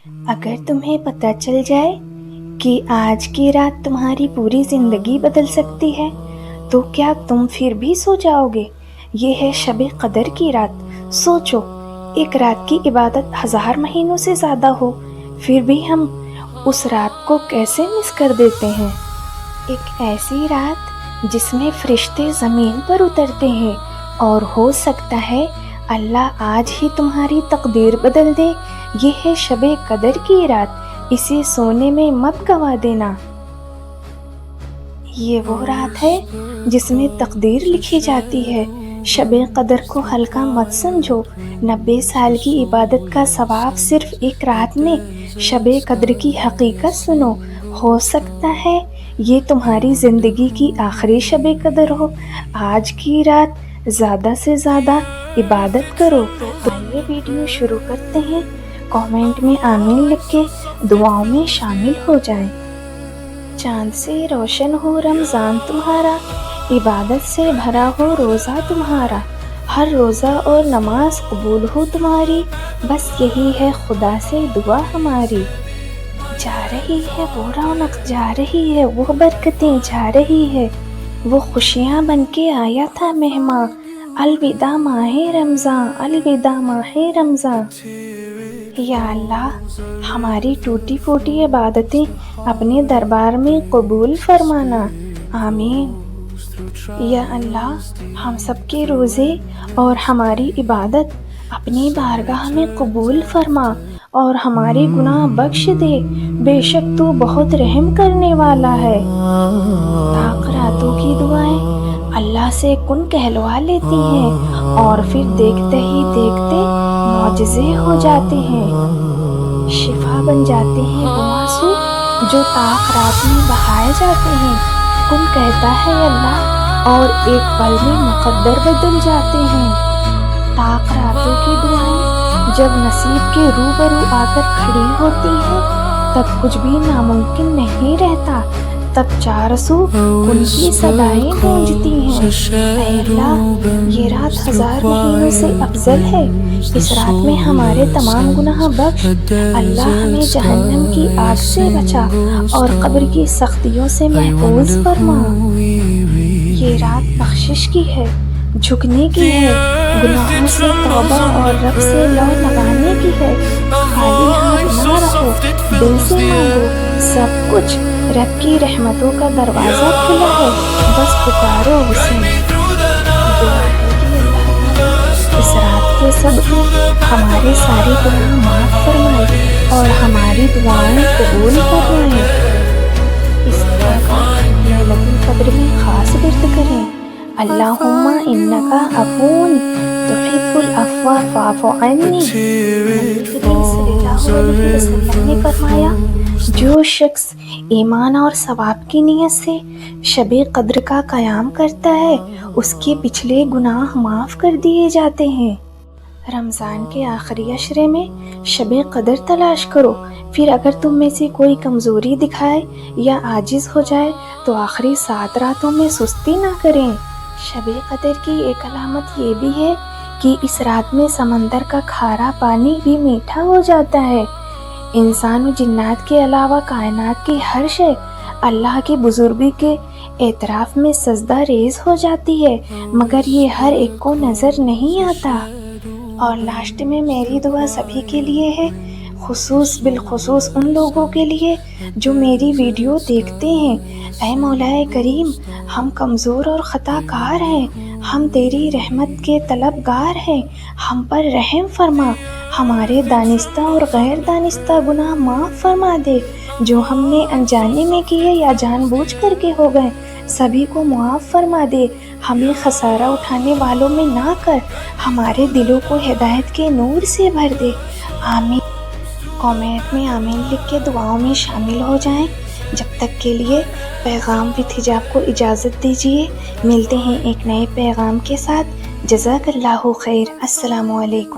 اگر تمہیں پتہ چل جائے کہ آج کی رات تمہاری پوری زندگی بدل سکتی ہے تو کیا تم پھر بھی سو جاؤ گے؟ یہ ہے شب قدر کی رات۔ سوچو، ایک رات کی عبادت 1000 مہینوں سے زیادہ ہو، پھر بھی ہم اس رات کو کیسے مس کر دیتے ہیں؟ ایک ایسی رات جس میں فرشتے زمین پر اترتے ہیں، اور ہو سکتا ہے اللہ آج ہی تمہاری تقدیر بدل دے۔ یہ ہے شب قدر کی رات، اسے سونے میں مت گوا دینا۔ یہ وہ رات ہے جس میں تقدیر لکھی جاتی ہے۔ شب قدر کو ہلکا مت سمجھو۔ 90 سال کی عبادت کا ثواب صرف ایک رات میں۔ شب قدر کی حقیقت سنو، ہو سکتا ہے یہ تمہاری زندگی کی آخری شب قدر ہو۔ آج کی رات زیادہ سے زیادہ عبادت کرو۔ تو یہ ویڈیو شروع کرتے ہیں۔ کامنٹ میں آمین لکھ کے دعاؤں میں شامل ہو جائیں۔ چاند سے روشن ہو رمضان تمہارا، عبادت سے بھرا ہو روزہ تمہارا، ہر روزہ اور نماز قبول ہو تمہاری، بس یہی ہے خدا سے دعا ہماری۔ جا رہی ہے وہ رونق، جا رہی ہے وہ برکتیں، جا رہی ہے وہ خوشیاں، بن کے آیا تھا مہمان۔ الوداع ماہ رمضان، الوداع ماہ رمضان۔ یا اللہ، ہماری ٹوٹی پھوٹی عبادتیں اپنے دربار میں قبول فرمانا، آمین۔ یا اللہ، ہم سب کے روزے اور ہماری عبادت اپنی بارگاہ میں قبول فرما اور ہمارے گناہ بخش دے، بے شک تو بہت رحم کرنے والا ہے۔ طاق راتوں کی دعائیں اللہ سے کن کہلوا لیتی ہیں، اور پھر دیکھتے ہی دیکھتے معجزے ہو جاتے ہیں، شفا بن جاتے ہیں وہ آنسو جو طاق رات میں بہائے جاتے ہیں۔ کن کہتا ہے اللہ اور ایک پل میں مقدر بدل جاتے ہیں۔ طاق راتوں کی دعائیں جب نصیب کے روبرو آ کر کھڑی ہوتی ہیں، تب کچھ بھی ناممکن نہیں رہتا، تب چار سو ان کی صدائیں گونجتی ہیں۔ اے اللہ، یہ رات 1000 مہینوں سے افضل ہے، اس رات میں ہمارے تمام گناہ بخش۔ اللہ ہمیں جہنم کی آگ سے بچا اور قبر کی سختیوں سے محفوظ فرما۔ یہ رات بخشش کی ہے، جھکنے کی ہے، گناہوں سے توبہ اور رب سے لو لگانے کی ہے۔ خالی ہاتھ نہ رہو، دل سے مانگو سب کچھ، رب کی رحمتوں کا دروازہ کھلا ہے، بس پکارو اسے۔ دعا ہے کہ اللہ تعالیٰ اس رات کے صدقے ہمارے سارے گناہ معاف فرمائے اور ہماری دعائیں قبول فرمائے۔ اس دعا کا لیلۃ القدر میں خاص ورد کریں۔ اللہم انکا عفو تحب العفو فاعف عنی۔ نبی کریم صلی اللہ علیہ وسلم نے فرمایا، جو شخص ایمان اور ثواب کی نیت سے شب قدر کا قیام کرتا ہے، اس کے پچھلے گناہ معاف کر دیے جاتے ہیں۔ رمضان کے آخری عشرے میں شب قدر تلاش کرو، پھر اگر تم میں سے کوئی کمزوری دکھائے یا عاجز ہو جائے تو آخری 7 راتوں میں سستی نہ کریں۔ شب قدر کی ایک علامت یہ بھی ہے کہ اس رات میں سمندر کا کھارا پانی بھی میٹھا ہو جاتا ہے۔ انسان و جنات کے علاوہ کائنات کی ہر شے اللہ کی بزرگی کے اعتراف میں سجدہ ریز ہو جاتی ہے، مگر یہ ہر ایک کو نظر نہیں آتا۔ اور لاسٹ میں میری دعا سبھی کے لیے ہے، بالخصوص ان لوگوں کے لیے جو میری ویڈیو دیکھتے ہیں۔ اے مولا کریم، ہم کمزور اور خطا کار ہیں، ہم تیری رحمت کے طلبگار ہیں، ہم پر رحم فرما، ہمارے دانستہ اور غیر دانستہ گناہ معاف فرما دے، جو ہم نے انجانے میں کیے یا جان بوجھ کر کے ہو گئے، سبھی کو معاف فرما دے، ہمیں خسارہ اٹھانے والوں میں نہ کر، ہمارے دلوں کو ہدایت کے نور سے بھر دے، آمین۔ کامنٹ میں آمین لکھ کے دعاؤں میں شامل ہو جائیں۔ جب تک کے لیے پیغام وتھ حجاب کو اجازت دیجیے، ملتے ہیں ایک نئے پیغام کے ساتھ۔ جزاک اللہ خیر، السلام علیکم۔